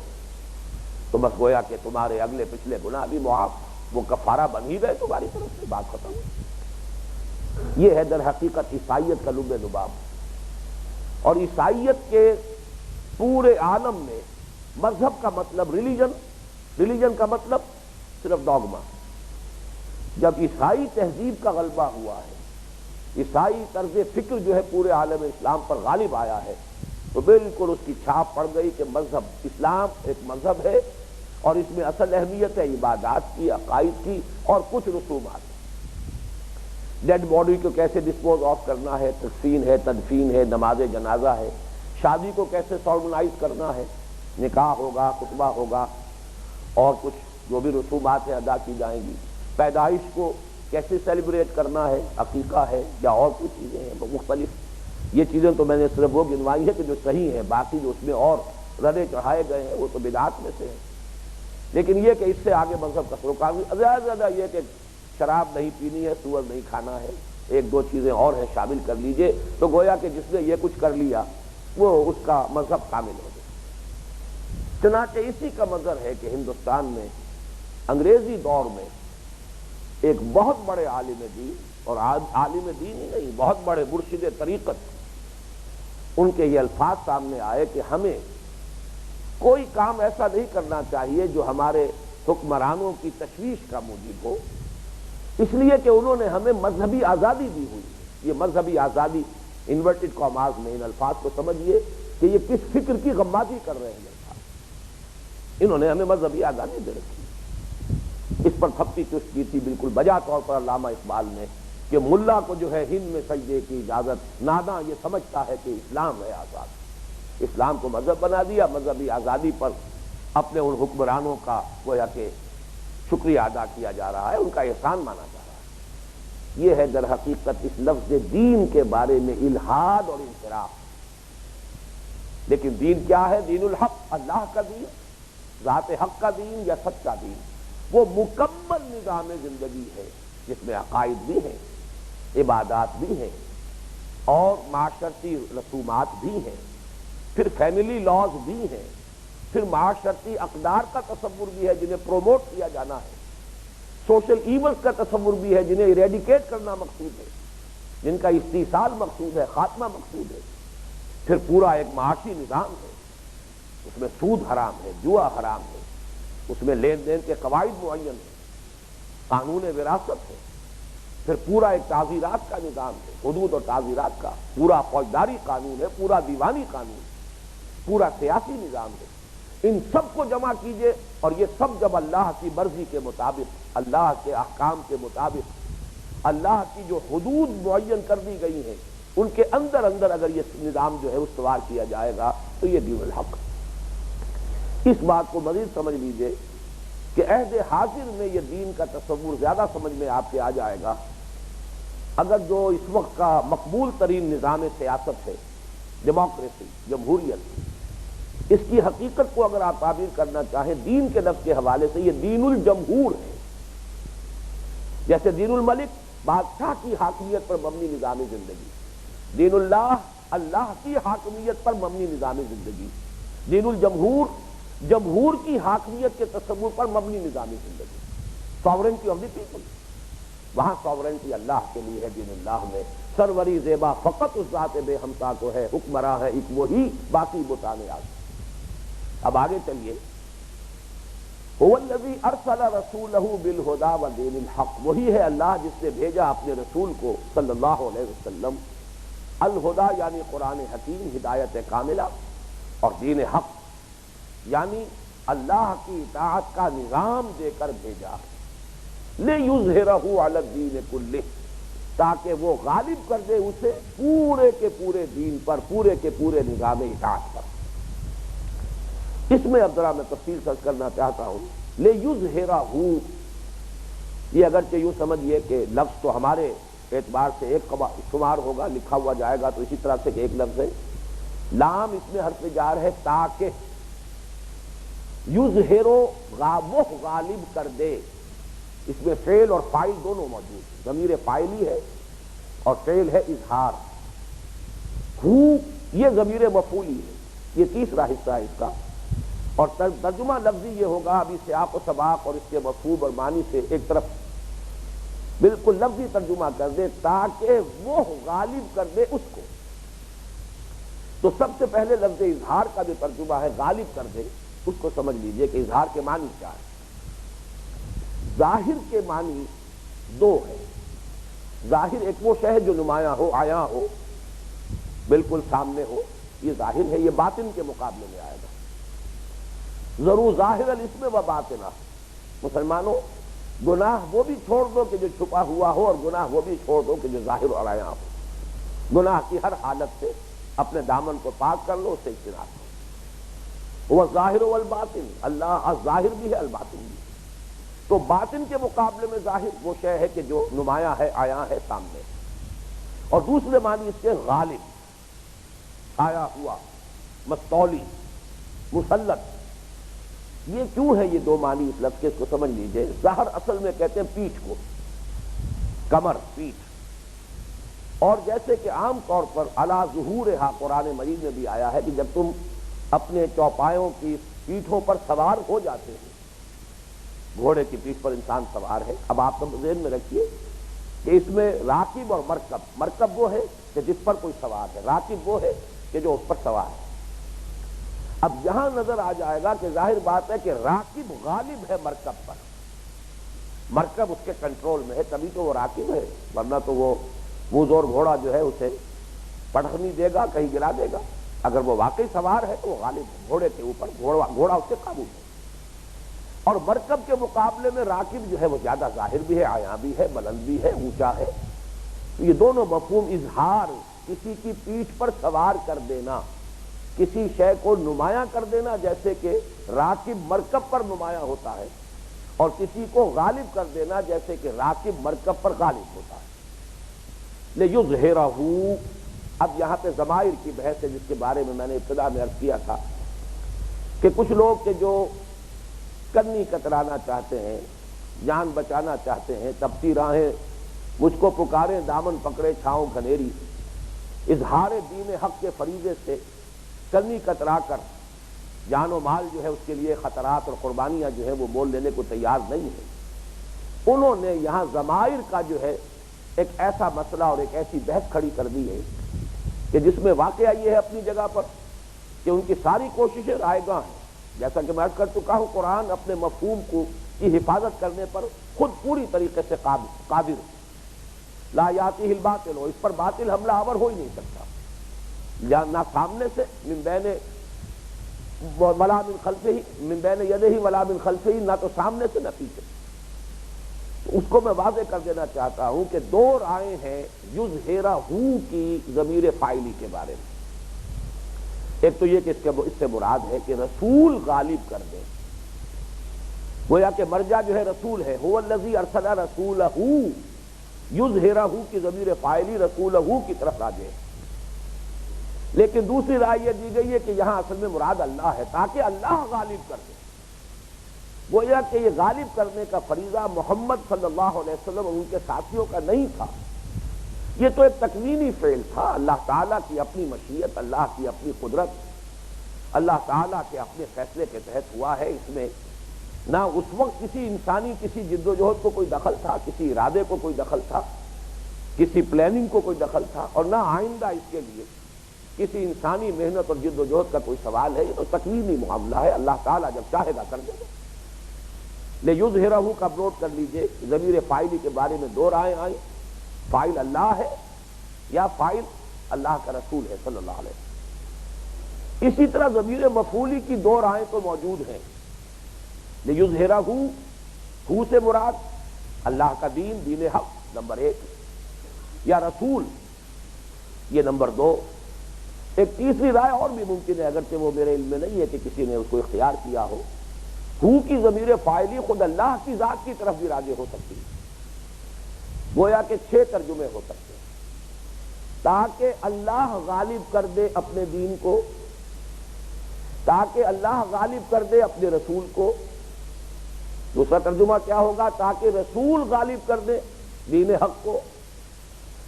تو بس گویا کہ تمہارے اگلے پچھلے گناہ بھی معاف، وہ کفارہ بن ہی گئے تمہاری طرف سے، بات ختم. یہ ہے در حقیقت عیسائیت کا لب لباب. اور عیسائیت کے پورے عالم میں مذہب کا مطلب ریلیجن کا مطلب صرف ڈوگما. جب عیسائی تہذیب کا غلبہ ہوا ہے، عیسائی طرز فکر جو ہے پورے عالم اسلام پر غالب آیا ہے، تو بالکل اس کی چھاپ پڑ گئی کہ مذہب، اسلام ایک مذہب ہے اور اس میں اصل اہمیت ہے عبادات کی، عقائد کی اور کچھ رسومات. ڈیڈ باڈی کو کیسے ڈسپوز آف کرنا ہے، تکفین ہے، تدفین ہے، نماز جنازہ ہے، شادی کو کیسے سالمنائز کرنا ہے، نکاح ہوگا، خطبہ ہوگا اور کچھ جو بھی رسومات ہیں ادا کی جائیں گی. پیدائش کو کیسے سیلیبریٹ کرنا ہے، عقیقہ ہے یا اور کچھ چیزیں ہیں مختلف. یہ چیزیں تو میں نے صرف وہ گنوائی ہے کہ جو صحیح ہیں، باقی جو اس میں اور ردے چڑھائے گئے ہیں وہ تو بدعات میں سے ہیں. لیکن یہ کہ اس سے آگے مذہب کا رکاوٹ زیادہ سے زیادہ یہ کہ شراب نہیں پینی ہے، سور نہیں کھانا ہے، 1-2 چیزیں اور ہیں شامل کر لیجئے، تو گویا کہ جس نے یہ کچھ کر لیا وہ اس کا مذہب کامل ہو گیا. چنانچہ اسی کا منظر ہے کہ ہندوستان میں انگریزی دور میں ایک بہت بڑے عالم دین، اور عالم دین ہی نہیں، بہت بڑے مرشد طریقت، ان کے یہ الفاظ سامنے آئے کہ ہمیں کوئی کام ایسا نہیں کرنا چاہیے جو ہمارے حکمرانوں کی تشویش کا موجب ہو، اس لیے کہ انہوں نے ہمیں مذہبی آزادی دی ہوئی. یہ مذہبی آزادی انورٹڈ کاماز میں ان الفاظ کو سمجھیے کہ یہ کس فکر کی غمازی کر رہے ہیں صاحب، انہوں نے ہمیں مذہبی آزادی دے رکھی۔ اس پر تھپی چست کی تھی بالکل بجا طور پر علامہ اقبال نے کہ ملا کو جو ہے ہند میں سجدے کی اجازت، ناداں یہ سمجھتا ہے کہ اسلام ہے آزاد۔ اسلام کو مذہب بنا دیا، مذہبی آزادی پر اپنے ان حکمرانوں کا گویا کہ شکریہ ادا کیا جا رہا ہے، ان کا احسان مانا جا رہا ہے۔ یہ ہے در حقیقت اس لفظ دین کے بارے میں الحاد اور انحراف۔ لیکن دین کیا ہے؟ دین الحق، اللہ کا دین، ذات حق کا دین یا سچا دین، وہ مکمل نظام زندگی ہے جس میں عقائد بھی ہیں، عبادات بھی ہیں اور معاشرتی رسومات بھی ہیں، پھر فیملی لاز بھی ہیں، پھر معاشرتی اقدار کا تصور بھی ہے جنہیں پروموٹ کیا جانا ہے، سوشل ایونٹس کا تصور بھی ہے جنہیں ایریڈیکیٹ کرنا مقصود ہے، جن کا استحصال مقصود ہے، خاتمہ مقصود ہے، پھر پورا ایک معاشی نظام ہے، اس میں سود حرام ہے، جوا حرام ہے، اس میں لین دین کے قواعد معین ہیں، قانون وراثت ہے، پھر پورا ایک تعزیرات کا نظام ہے، حدود اور تعزیرات کا، پورا فوجداری قانون ہے، پورا دیوانی قانون ہے، پورا سیاسی نظام ہے۔ ان سب کو جمع کیجئے اور یہ سب جب اللہ کی مرضی کے مطابق، اللہ کے احکام کے مطابق، اللہ کی جو حدود معین کر دی گئی ہیں ان کے اندر اندر اگر یہ نظام جو ہے استوار کیا جائے گا تو یہ دین الحق۔ اس بات کو مزید سمجھ لیجئے کہ عہد حاضر میں یہ دین کا تصور زیادہ سمجھ میں آپ کے آ جائے گا اگر جو اس وقت کا مقبول ترین نظام سیاست ہے، ڈیموکریسی، جمہوریت، اس کی حقیقت کو اگر آپ تعبیر کرنا چاہیں دین کے لفظ کے حوالے سے، یہ دین الجمہور ہے۔ جیسے دین الملک بادشاہ کی حاکمیت پر مبنی نظام زندگی، دین اللہ اللہ کی حاکمیت پر مبنی نظام زندگی، دین الجمہور جمہور کی حاکمیت کے تصور پر مبنی نظام زندگی، ساورنٹی آف دی پیپل۔ وہاں ساورنٹی اللہ کے لیے ہے دین اللہ میں، سروری زیبا فقط اس ذات بے ہمتا کو ہے، حکمراں ہے ایک وہی، باقی بتانے آگے۔ اب آگے چلیے، هو الذی ارسل رسولہ بالہدی ودین الحق، وہی ہے اللہ جس نے بھیجا اپنے رسول کو صلی اللہ علیہ وسلم، الہدی یعنی قرآن حکیم، ہدایت کاملہ، اور دین حق یعنی اللہ کی اطاعت کا نظام دے کر بھیجا، لِیُظْہِرَہُ عَلَى الدِّینِ کُلِّهِ، تاکہ وہ غالب کر دے اسے پورے کے پورے دین پر، پورے کے پورے نظام اطاعت پر۔ اس میں اب ذرا میں تفصیل سرچ کرنا چاہتا ہوں، لِیُظْہِرَہُ، یہ اگرچہ یوں سمجھیے کہ لفظ تو ہمارے اعتبار سے ایک شمار ہوگا، لکھا ہوا جائے گا تو اسی طرح سے کہ ایک لفظ ہے، لام اس میں حرف جار ہے، تاکہ یظہرو، وہ غالب کر دے، اس میں فعل اور فاعل دونوں موجود ہیں، ضمیر فاعلی ہے اور فعل ہے اظہار، ہو یہ ضمیر مفعولی ہے، یہ تیسرا حصہ ہے اس کا، اور ترجمہ لفظی یہ ہوگا ابھی سیاق و سباق اور اس کے مفہوم اور معنی سے ایک طرف بالکل لفظی ترجمہ کر دے، تاکہ وہ غالب کر دے اس کو۔ تو سب سے پہلے لفظ اظہار کا جو ترجمہ ہے غالب کر دے، اس کو سمجھ لیجئے کہ اظہار کے معنی کیا ہے۔ ظاہر کے معنی دو ہے، ظاہر ایک وہ شے ہے جو نمایاں ہو، آیا ہو، بالکل سامنے ہو، یہ ظاہر ہے، یہ باطن کے مقابلے میں آئے گا۔ ضرور ظاہر الاسم و باطنہ، مسلمانوں گناہ وہ بھی چھوڑ دو کہ جو چھپا ہوا ہو، اور گناہ وہ بھی چھوڑ دو کہ جو ظاہر اور آیا ہو۔ گناہ کی ہر حالت سے اپنے دامن کو پاک کر لو، اس سے اجتناب کرو۔ وہ ظاہر والباطن، اللہ ظاہر بھی ہے الباطن بھی، تو باطن کے مقابلے میں ظاہر وہ شے ہے کہ جو نمایاں ہے، آیا ہے، سامنے ہے۔ اور دوسرے معنی اس کے غالب، آیا ہوا، مستولی، مسلط۔ یہ کیوں ہے یہ دو معنی اس لفظ کے، اس کو سمجھ لیجئے۔ ظہر اصل میں کہتے ہیں پیٹھ کو، کمر، پیٹھ، اور جیسے کہ عام طور پر علی ظہورہا قرآن مجید میں بھی آیا ہے کہ جب تم اپنے چوپایوں کی پیٹھوں پر سوار ہو جاتے ہیں، گھوڑے کی پیٹھ پر انسان سوار ہے، اب آپ ذہن میں رکھیے کہ اس میں راکب اور مرکب، مرکب وہ ہے کہ جس پر کوئی سوار ہے، راکب وہ ہے کہ جو اس پر سوار ہے۔ اب یہاں نظر آ جائے گا کہ ظاہر بات ہے کہ راکب غالب ہے مرکب پر، مرکب اس کے کنٹرول میں ہے، تبھی تو وہ راکب ہے، ورنہ تو وہ زور گھوڑا جو ہے اسے پٹخنی دے گا، کہیں گرا دے گا۔ اگر وہ واقعی سوار ہے تو وہ غالب ہے گھوڑے کے اوپر، گھوڑا اس سے قابو ہے. اور مرکب کے مقابلے میں راکب جو ہے وہ زیادہ ظاہر بھی ہے، عیاں بھی ہے، بلند بھی ہے، اونچا ہے. تو یہ دونوں مفہوم، اظہار، کسی کی پیٹھ پر سوار کر دینا، کسی شے کو نمایاں کر دینا جیسے کہ راکب مرکب پر نمایاں ہوتا ہے، اور کسی کو غالب کر دینا جیسے کہ راکب مرکب پر غالب ہوتا ہے. لِیُظْہِرَہُ، اب یہاں پہ ضمائر کی بحث ہے جس کے بارے میں نے ابتدا میں عرض کیا تھا کہ کچھ لوگ کہ جو کنی کترانا چاہتے ہیں، جان بچانا چاہتے ہیں، تپتی راہیں مجھ کو پکارے، دامن پکڑے چھاؤں گھنیری، اظہار دین حق کے فریضے سے کنی کترا کر جان و مال جو ہے اس کے لیے خطرات اور قربانیاں جو ہے وہ مول لینے کو تیار نہیں ہیں. انہوں نے یہاں ضمائر کا جو ہے ایک ایسا مسئلہ اور ایک ایسی بحث کھڑی کر دی ہے کہ جس میں واقعہ یہ ہے اپنی جگہ پر کہ ان کی ساری کوششیں رائے گاں ہیں. جیسا کہ میں عرض کر چکا ہوں، قرآن اپنے مفہوم کی حفاظت کرنے پر خود پوری طریقے سے قادر ہے. لا یاتیہ الباطل، اس پر باطل حملہ آور ہو ہی نہیں سکتا، نہ سامنے سے من بین ولا من خلفہ، من بین یدہ ولا من خلفہ، نہ تو سامنے سے نہ پیچھے. اس کو میں واضح کر دینا چاہتا ہوں کہ دو رائے ہیں یظہرہ کی ضمیر فاعلی کے بارے میں. ایک تو یہ کہ اس سے مراد ہے کہ رسول غالب کر دے، گویا کہ مرجع جو ہے رسول ہے، هو الذی ارسل رسولہ، یظہرہ کی ضمیر فاعلی رسولہ کی طرف راجع ہے. لیکن دوسری رائے یہ دی گئی ہے کہ یہاں اصل میں مراد اللہ ہے، تاکہ اللہ غالب کر دے. گویا کہ یہ غالب کرنے کا فریضہ محمد صلی اللہ علیہ وسلم اور ان کے ساتھیوں کا نہیں تھا، یہ تو ایک تکوینی فعل تھا. اللہ تعالیٰ کی اپنی مشیت، اللہ کی اپنی قدرت، اللہ تعالیٰ کے اپنے فیصلے کے تحت ہوا ہے. اس میں نہ اس وقت کسی انسانی کسی جد و جہد کو کوئی دخل تھا، کسی ارادے کو کوئی دخل تھا، کسی پلاننگ کو کوئی دخل تھا، اور نہ آئندہ اس کے لیے کسی انسانی محنت اور جد و جہد کا کوئی سوال ہے. یہ تو تکوینی معاملہ ہے، اللہ تعالیٰ جب چاہے گا کر دے گا. لِیُظْہِرَہُ کا نوٹ کر لیجئے. ضمیر فاعلی کے بارے میں دو رائے آئیں، فاعل اللہ ہے یا فاعل اللہ کا رسول ہے صلی اللہ علیہ وسلم. اسی طرح ضمیر مفعولی کی دو رائیں تو موجود ہیں. لِیُظْہِرَہُ، ہو سے مراد اللہ کا دین، دین حق نمبر ایک، یا رسول یہ نمبر دو. ایک تیسری رائے اور بھی ممکن ہے، اگرچہ وہ میرے علم میں نہیں ہے کہ کسی نے اس کو اختیار کیا ہو. ہو کی ضمیر فاعلی خود اللہ کی ذات کی طرف بھی راجع ہو سکتی ہے. گویا کہ 6 ترجمے ہو سکتے ہیں. تاکہ اللہ غالب کر دے اپنے دین کو، تاکہ اللہ غالب کر دے اپنے رسول کو. دوسرا ترجمہ کیا ہوگا؟ تاکہ رسول غالب کر دے دین حق کو،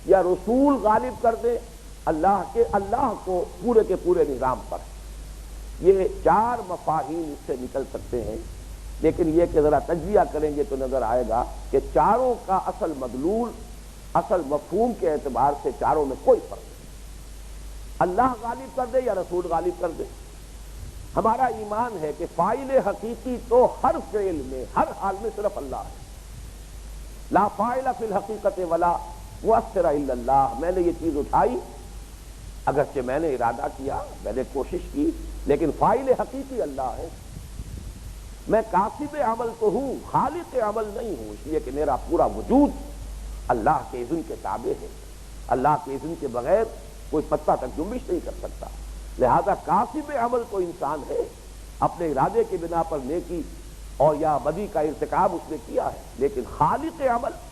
یا رسول غالب کر دے اللہ کو پورے کے پورے نظام پر. یہ 4 مفاہیم اس سے نکل سکتے ہیں، لیکن یہ کہ ذرا تجزیہ کریں گے تو نظر آئے گا کہ چاروں کا اصل مدلول، اصل مفہوم کے اعتبار سے چاروں میں کوئی فرق نہیں. اللہ غالب کر دے یا رسول غالب کر دے، ہمارا ایمان ہے کہ فاعل حقیقی تو ہر فعل میں، ہر حال میں صرف اللہ ہے. لا فاعل فی الحقیقت ولا مؤثر الا اللہ. میں نے یہ چیز اٹھائی، اگرچہ میں نے ارادہ کیا، میں نے کوشش کی، لیکن فاعل حقیقی اللہ ہے. میں کاسب عمل تو ہوں، خالق عمل نہیں ہوں، اس لیے کہ میرا پورا وجود اللہ کے اذن کے تابع ہے. اللہ کے اذن کے بغیر کوئی پتہ تک جنبش نہیں کر سکتا. لہذا کاسب عمل تو انسان ہے، اپنے ارادے کی بنا پر نیکی اور یا بدی کا ارتکاب اس نے کیا ہے، لیکن خالق عمل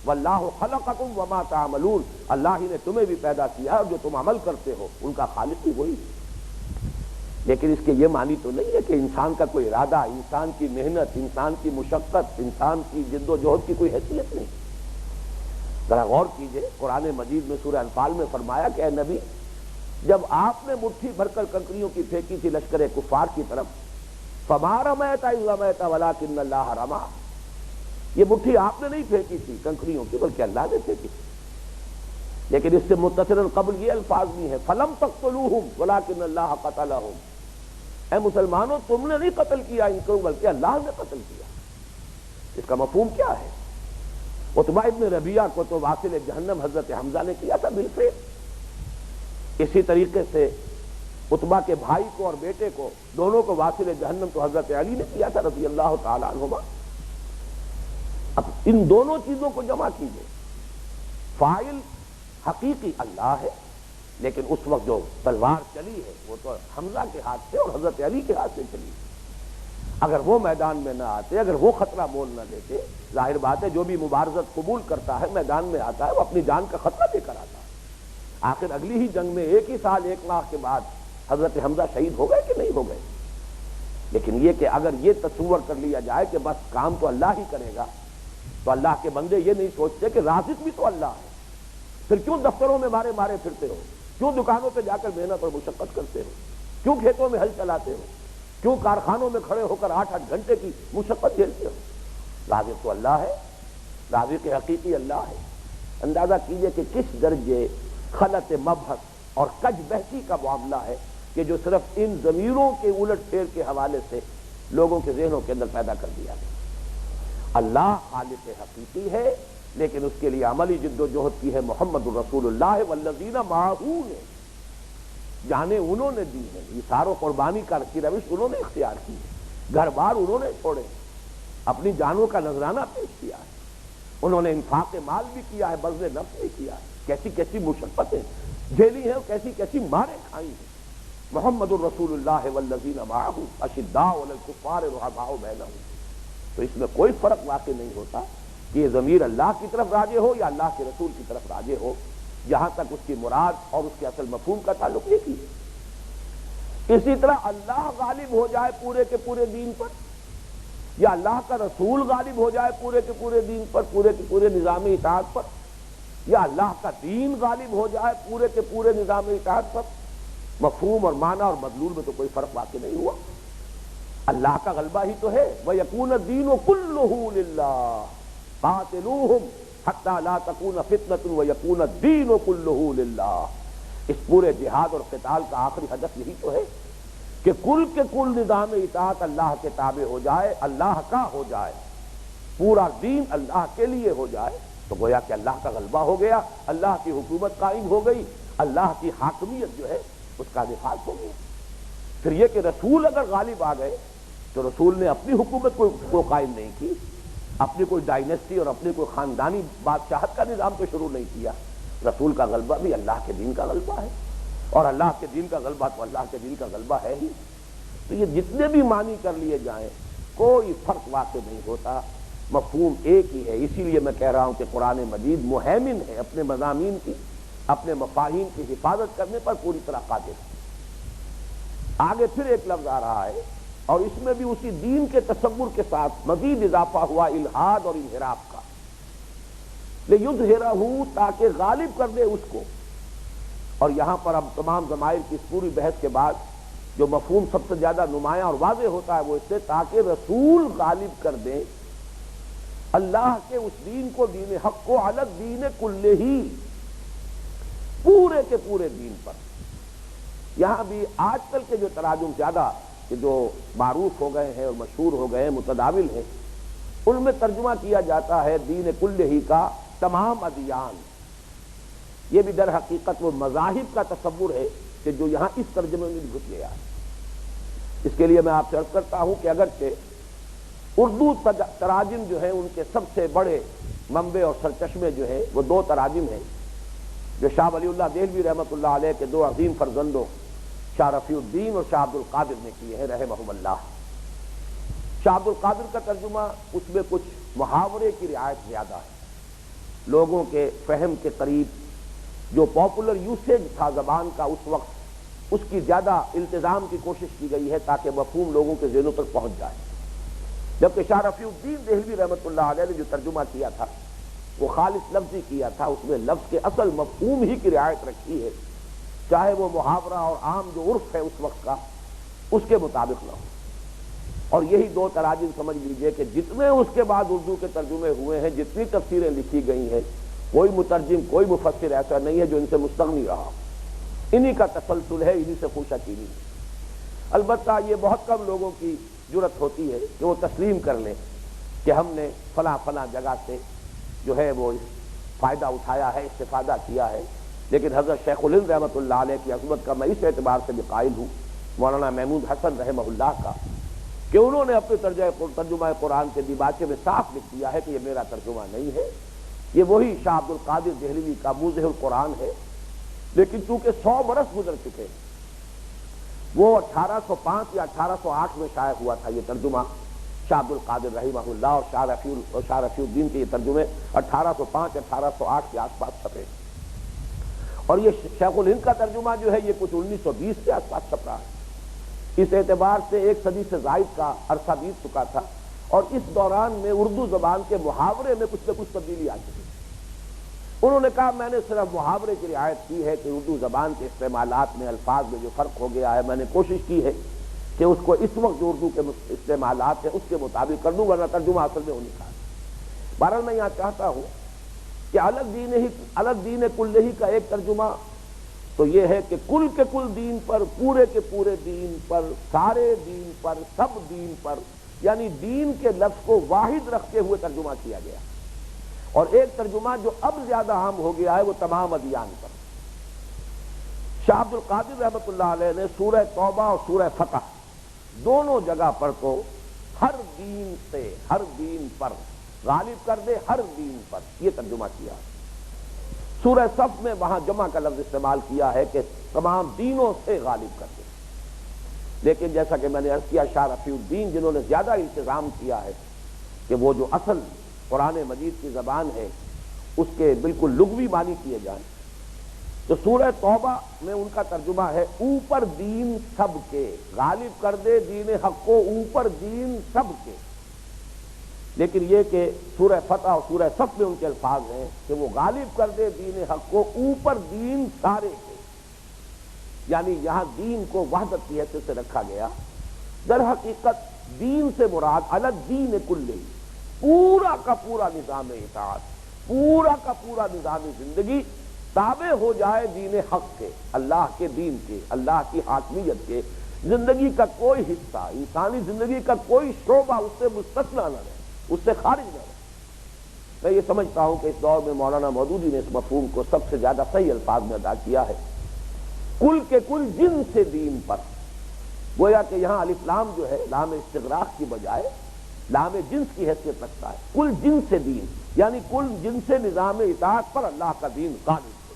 واللہ خلقکم وما تعملون، اللہ ہی نے تمہیں بھی پیدا کیا اور جو تم عمل کرتے ہو ان کا خالق بھی وہی ہے. لیکن اس کے یہ معنی تو نہیں ہے کہ انسان کا کوئی ارادہ، انسان کی محنت، انسان کی مشقت، انسان کی جد و جہد کی کوئی حیثیت نہیں. ذرا غور کیجئے، قرآن مجید میں سورہ انفال میں فرمایا کہ اے نبی، جب آپ نے مٹھی بھر کر کنکریوں کی پھینکی تھی لشکر کفار کی طرف، فما رمیت اذ رمیت ولکن اللہ رمی، یہ مٹھی آپ نے نہیں پھینکی تھی کنکریوں کی بلکہ اللہ نے پھینکی تھی. لیکن اس سے متصل قبل یہ الفاظ بھی ہیں، فلم تقتلوہم ولکن اللہ قتلہم. اے مسلمانوں، تم نے نہیں قتل کیا ان کو بلکہ اللہ نے قتل کیا. اس کا مفہوم کیا ہے؟ عتبہ ابن ربیعہ کو تو واصل جہنم حضرت حمزہ نے کیا تھا بالفعل. اسی طریقے سے عتبہ کے بھائی کو اور بیٹے کو دونوں کو واصل جہنم تو حضرت علی نے کیا تھا رضی اللہ تعالی عنہما۔ اب ان دونوں چیزوں کو جمع کیجئے، فاعل حقیقی اللہ ہے، لیکن اس وقت جو تلوار چلی ہے وہ تو حمزہ کے ہاتھ سے اور حضرت علی کے ہاتھ سے چلی۔ اگر وہ میدان میں نہ آتے، اگر وہ خطرہ مول نہ دیتے، ظاہر بات ہے جو بھی مبارزت قبول کرتا ہے میدان میں آتا ہے وہ اپنی جان کا خطرہ لے کر آتا ہے۔ آخر اگلی ہی جنگ میں ایک ہی سال 1 ماہ کے بعد حضرت حمزہ شہید ہو گئے کہ نہیں ہو گئے؟ لیکن یہ کہ اگر یہ تصور کر لیا جائے کہ بس کام تو اللہ ہی کرے گا، تو اللہ کے بندے یہ نہیں سوچتے کہ رازق بھی تو اللہ ہے، پھر کیوں دفتروں میں مارے مارے پھرتے ہو، کیوں دکانوں پہ جا کر محنت اور مشقت کرتے ہو، کیوں کھیتوں میں ہل چلاتے ہو، کیوں کارخانوں میں کھڑے ہو کر 8-8 گھنٹے کی مشقت جھیلتے ہو؟ رازق تو اللہ ہے، رازق حقیقی اللہ ہے۔ اندازہ کیجئے کہ کس درجے خلط مبحث اور کج بحثی کا معاملہ ہے کہ جو صرف ان ضمیروں کے الٹ پھیر کے حوالے سے لوگوں کے ذہنوں کے اندر پیدا کر دیا گیا۔ اللہ خالق حقیقی ہے، لیکن اس کے لیے عملی جد و جہد کی ہے محمد الرسول اللہ والذین معہ نے، جانیں انہوں نے دی ہے، ایثار و قربانی کی روش انہوں نے اختیار کی ہے، گھر بار انہوں نے چھوڑے، اپنی جانوں کا نذرانہ پیش کیا ہے، انہوں نے انفاق مال بھی کیا ہے، بذل نفس بھی کیا ہے، کیسی کیسی مشقتیں جھیلی ہیں اور کیسی کیسی ماریں کھائی ہیں۔ محمد الرسول اللہ والذین معہ اشداء علی الکفار رحماء بینہم۔ تو اس میں کوئی فرق واقع نہیں ہوتا کہ یہ ضمیر اللہ کی طرف راجع ہو یا اللہ کے رسول کی طرف راجع ہو، جہاں تک اس کی مراد اور اس کے اصل مفہوم کا تعلق ایک ہی ہے۔ اسی طرح اللہ غالب ہو جائے پورے کے پورے دین پر، یا اللہ کا رسول غالب ہو جائے پورے کے پورے دین پر، پورے کے پورے نظام اطاعت پر، یا اللہ کا دین غالب ہو جائے پورے کے پورے نظام اطاعت پر، مفہوم اور معنی اور مدلول میں تو کوئی فرق واقع نہیں ہوا۔ اللہ کا غلبہ ہی تو ہے، وَيَكُونَ الدِّينُ كُلُّهُ لِلَّهِ قَاتِلُوهُمْ حَتَّى لَا تَكُونَ فِتْنَةٌ وَيَكُونَ الدِّينُ كُلُّهُ لِلَّهِ۔ اس پورے جہاد اور قتال کا آخری ہدف یہی تو ہے کہ کل کے کل نظام اطاعت اللہ کے تابع ہو جائے، اللہ کا ہو جائے، پورا دین اللہ کے لیے ہو جائے، تو گویا کہ اللہ کا غلبہ ہو گیا، اللہ کی حکومت قائم ہو گئی، اللہ کی حاکمیت جو ہے اس کا نفاذ ہو گیا۔ پھر یہ کہ رسول اگر غالب آ گئے تو رسول نے اپنی حکومت کو قائم نہیں کی، اپنی کوئی ڈائنیسٹی اور اپنی کوئی خاندانی بادشاہت کا نظام تو شروع نہیں کیا۔ رسول کا غلبہ بھی اللہ کے دین کا غلبہ ہے، اور اللہ کے دین کا غلبہ تو اللہ کے دین کا غلبہ ہے ہی۔ تو یہ جتنے بھی معنی کر لیے جائیں کوئی فرق واقع نہیں ہوتا، مفہوم ایک ہی ہے۔ اسی لیے میں کہہ رہا ہوں کہ قرآن مجید مہیمن ہے، اپنے مضامین کی، اپنے مفاہیم کی حفاظت کرنے پر پوری طرح قادر ہے۔ آگے پھر ایک لفظ آ رہا ہے اور اس میں بھی اسی دین کے تصور کے ساتھ مزید اضافہ ہوا الحاد اور انحراف کا، لِیُظْہِرَہُ تاکہ غالب کر دے اس کو۔ اور یہاں پر اب تمام ضمائر کی اس پوری بحث کے بعد جو مفہوم سب سے زیادہ نمایاں اور واضح ہوتا ہے وہ اس سے تاکہ رسول غالب کر دے اللہ کے اس دین کو، دین حق کو، علی الدین کلہ، پورے کے پورے دین پر۔ یہاں بھی آج کل کے جو تراجم زیادہ کہ جو معروف ہو گئے ہیں اور مشہور ہو گئے ہیں، متداول ہیں، ان میں ترجمہ کیا جاتا ہے دین کلہ کا تمام ادیان۔ یہ بھی در حقیقت وہ مذاہب کا تصور ہے کہ جو یہاں اس ترجمے میں بھی گھس گیا ہے۔ اس کے لیے میں آپ سے عرض کرتا ہوں کہ اگرچہ اردو تراجم جو ہیں ان کے سب سے بڑے منبع اور سرچشمے جو ہیں وہ 2 تراجم ہیں جو شاہ ولی اللہ دہلوی رحمۃ اللہ علیہ کے 2 عظیم فرزندوں شاہ رفیع الدین اور شاہ عبد القادر نے کیے ہیں رحمہم اللہ۔ شاہ عبد القادر کا ترجمہ اس میں کچھ محاورے کی رعایت زیادہ ہے، لوگوں کے فہم کے قریب جو پاپولر یوسیج تھا زبان کا اس وقت، اس کی زیادہ التزام کی کوشش کی گئی ہے تاکہ مفہوم لوگوں کے ذہنوں تک پہنچ جائے۔ جبکہ شاہ رفیع الدین دہلوی رحمۃ اللہ علیہ نے جو ترجمہ کیا تھا وہ خالص لفظی کیا تھا، اس میں لفظ کے اصل مفہوم ہی کی رعایت رکھی ہے، چاہے وہ محاورہ اور عام جو عرف ہے اس وقت کا اس کے مطابق نہ ہو۔ اور یہی 2 تراجم سمجھ لیجئے کہ جتنے اس کے بعد اردو کے ترجمے ہوئے ہیں، جتنی تفسیریں لکھی گئی ہیں، کوئی مترجم کوئی مفسر ایسا نہیں ہے جو ان سے مستغنی رہا، انہی کا تسلسل ہے، انہی سے خوشہ چینی ہے۔ البتہ یہ بہت کم لوگوں کی جرأت ہوتی ہے کہ وہ تسلیم کر لیں کہ ہم نے فلاں فلاں جگہ سے جو ہے وہ فائدہ اٹھایا ہے، استفادہ کیا ہے، لیکن حضرت شیخ الہند رحمۃ اللہ علیہ کی عظمت کا میں اس اعتبار سے بھی قائل ہوں، مولانا محمود حسن رحمہ اللہ کا، کہ انہوں نے اپنے ترجمہ قرآن کے دیباچے میں صاف لکھ دیا ہے کہ یہ میرا ترجمہ نہیں ہے، یہ وہی شاہ عبد القادر دہلوی کا موضح القرآن ہے، لیکن چونکہ 100 برس گزر چکے ہیں، وہ 1805 یا 1808 میں شائع ہوا تھا یہ ترجمہ شاہ عبد القادر رحمہ اللہ، اور شاہ رفیع الدین کے یہ ترجمے 1805-1808 کے آس پاس چھپے، اور یہ شیخ الہند کا ترجمہ جو ہے یہ کچھ 1920 کے آس پاس چھپ رہا ہے۔ اس اعتبار سے 1 صدی سے زائد کا عرصہ بیت چکا تھا، اور اس دوران میں اردو زبان کے محاورے میں کچھ نہ کچھ تبدیلی آ چکی۔ انہوں نے کہا میں نے صرف محاورے کی رعایت کی ہے کہ اردو زبان کے استعمالات میں الفاظ میں جو فرق ہو گیا ہے، میں نے کوشش کی ہے کہ اس کو اس وقت جو اردو کے استعمالات ہیں اس کے مطابق کر دوں، ورنہ ترجمہ اصل میں ہونے کا۔ بہرحال میں یہاں چاہتا ہوں کہ الگ دین کلہی کا ایک ترجمہ تو یہ ہے کہ کل کے کل دین پر، پورے کے پورے دین پر، سارے دین پر، سب دین پر، یعنی دین کے لفظ کو واحد رکھتے ہوئے ترجمہ کیا گیا، اور ایک ترجمہ جو اب زیادہ عام ہو گیا ہے وہ تمام ادیان پر۔ شاہ عبد القادر رحمۃ اللہ علیہ نے سورہ توبہ اور سورہ فتح دونوں جگہ پر تو ہر دین سے، ہر دین پر غالب کر دے، ہر دین پر یہ ترجمہ کیا۔ سورہ صف میں وہاں جمع کا لفظ استعمال کیا ہے کہ تمام دینوں سے غالب کر دے، لیکن جیسا کہ میں نے عرض کیا شاہ رفیع الدین جنہوں نے زیادہ انتظام کیا ہے کہ وہ جو اصل قرآن مجید کی زبان ہے اس کے بالکل لغوی معنی کیے جائیں، تو سورہ توبہ میں ان کا ترجمہ ہے اوپر دین سب کے، غالب کر دے دین حق کو اوپر دین سب کے، لیکن یہ کہ سورہ فتح اور سورہ صف میں ان کے الفاظ ہیں کہ وہ غالب کر دے دین حق کو اوپر دین سارے کے، یعنی یہاں دین کو وحدت کی حیثیت سے رکھا گیا۔ در حقیقت دین سے مراد الگ دین کلہی، پورا کا پورا نظام اطاعت، پورا کا پورا نظام زندگی تابع ہو جائے دین حق کے، اللہ کے دین کے، اللہ کی حاکمیت کے، زندگی کا کوئی حصہ، انسانی زندگی کا کوئی شعبہ اس سے مستثنی نہ رہے، اس سے خارج نہ رہے۔ میں یہ سمجھتا ہوں کہ اس دور میں مولانا مودودی نے اس مفہوم کو سب سے زیادہ صحیح الفاظ میں ادا کیا ہے، کل کے کل جن سے دین پر، گویا کہ یہاں الف لام جو ہے لام استغراق کی بجائے لام جنس کی حیثیت رکھتا ہے، کل جن سے دین، یعنی کل جن سے نظام اطاعت پر اللہ کا دین غالب ہو۔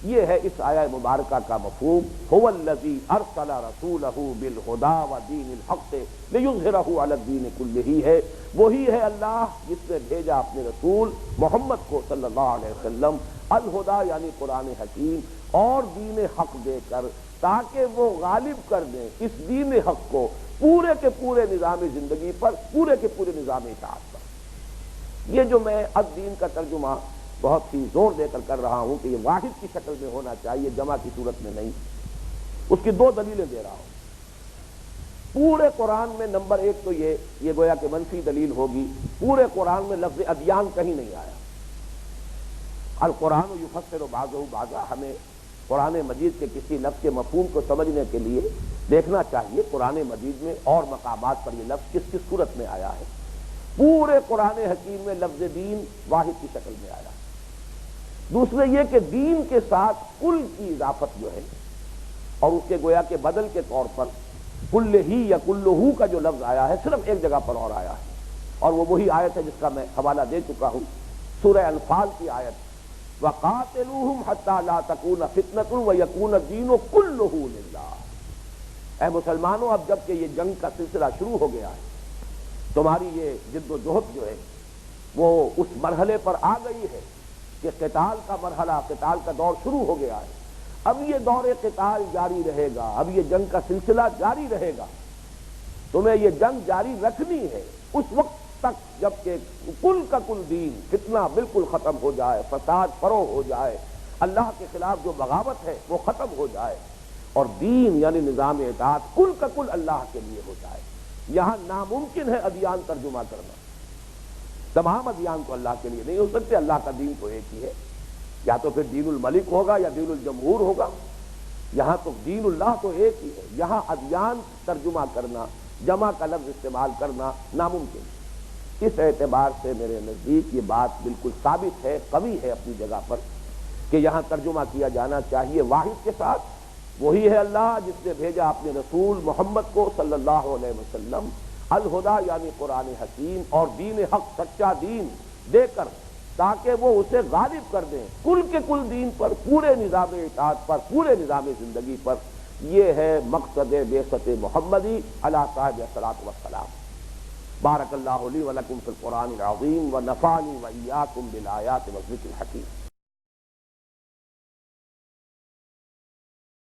یہ ہے اس آیہ مبارکہ کا مفہوم، هو الذی ارسل رسولہ بالہدی ودین الحق لیظہرہ علی الدین کلہ، ہے وہی ہے اللہ جس نے بھیجا اپنے رسول محمد کو صلی اللہ علیہ وسلم الہدی یعنی قرآن حکیم اور دین حق دے کر، تاکہ وہ غالب کر دیں اس دین حق کو پورے کے پورے نظام زندگی پر، پورے کے پورے نظام اطاعت پر۔ یہ جو میں الدین کا ترجمہ بہت ہی زور دے کر رہا ہوں کہ یہ واحد کی شکل میں ہونا چاہیے، جمع کی صورت میں نہیں، اس کی 2 دلیلیں دے رہا ہوں۔ پورے قرآن میں نمبر 1 تو یہ گویا کہ منفی دلیل ہوگی، پورے قرآن میں لفظ ادیان کہیں نہیں آیا۔ القرآن یفسر بعضہ بعضا، ہمیں قرآن مجید کے کسی لفظ کے مفہوم کو سمجھنے کے لیے دیکھنا چاہیے قرآن مجید میں اور مقامات پر یہ لفظ کس کس صورت میں آیا ہے۔ پورے قرآن حکیم میں لفظ دین واحد کی شکل میں آیا ہے۔ دوسرے یہ کہ دین کے ساتھ کل کی اضافت جو ہے، اور اس کے گویا کے بدل کے طور پر کل ہی یا کلہو کا جو لفظ آیا ہے صرف ایک جگہ پر اور آیا ہے، اور وہ وہی آیت ہے جس کا میں حوالہ دے چکا ہوں، سورہ انفال کی آیت، وَقَاتِلُوهُمْ حَتَّى لَا تَكُونَ فِتْنَةٌ وَيَكُونَ الدِّينُ كُلُّهُ لِلَّهِ۔ اے مسلمانوں، اب جب کہ یہ جنگ کا سلسلہ شروع ہو گیا ہے، تمہاری یہ جد و جہد جو ہے وہ اس مرحلے پر آ گئی ہے کہ قتال کا مرحلہ، قتال کا دور شروع ہو گیا ہے، اب یہ دور قتال جاری رہے گا، اب یہ جنگ کا سلسلہ جاری رہے گا، تمہیں یہ جنگ جاری رکھنی ہے اس وقت تک جب کہ کل کا کل دین، فتنہ بالکل ختم ہو جائے، فساد فروغ ہو جائے، اللہ کے خلاف جو بغاوت ہے وہ ختم ہو جائے، اور دین یعنی نظام اطاعت کل کا کل اللہ کے لیے ہو جائے۔ یہاں ناممکن ہے ادیان ترجمہ کرنا، تمام ادیان تو اللہ کے لیے نہیں ہو سکتے، اللہ کا دین تو ایک ہی ہے، یا تو پھر دین الملک ہوگا یا دین الجمہور ہوگا، یہاں تو دین اللہ تو ایک ہی ہے، یہاں ادیان ترجمہ کرنا، جمع کا لفظ استعمال کرنا ناممکن ہے۔ اس اعتبار سے میرے نزدیک یہ بات بالکل ثابت ہے، قوی ہے اپنی جگہ پر کہ یہاں ترجمہ کیا جانا چاہیے واحد کے ساتھ، وہی ہے اللہ جس نے بھیجا اپنے رسول محمد کو صلی اللہ علیہ وسلم الہدا یعنی قرآن حکیم اور دین حق سچا دین دے کر، تاکہ وہ اسے غالب کر دیں کل کے کل دین پر، پورے نظام اطاعت پر، پورے نظام زندگی پر۔ یہ ہے مقصد بعثت محمدی علی صاحب الصلاۃ والسلام۔ بارک اللہ لی ولکم فی القرآن العظیم ونفعنی وإیاکم بالآیات والذکر الحکیم۔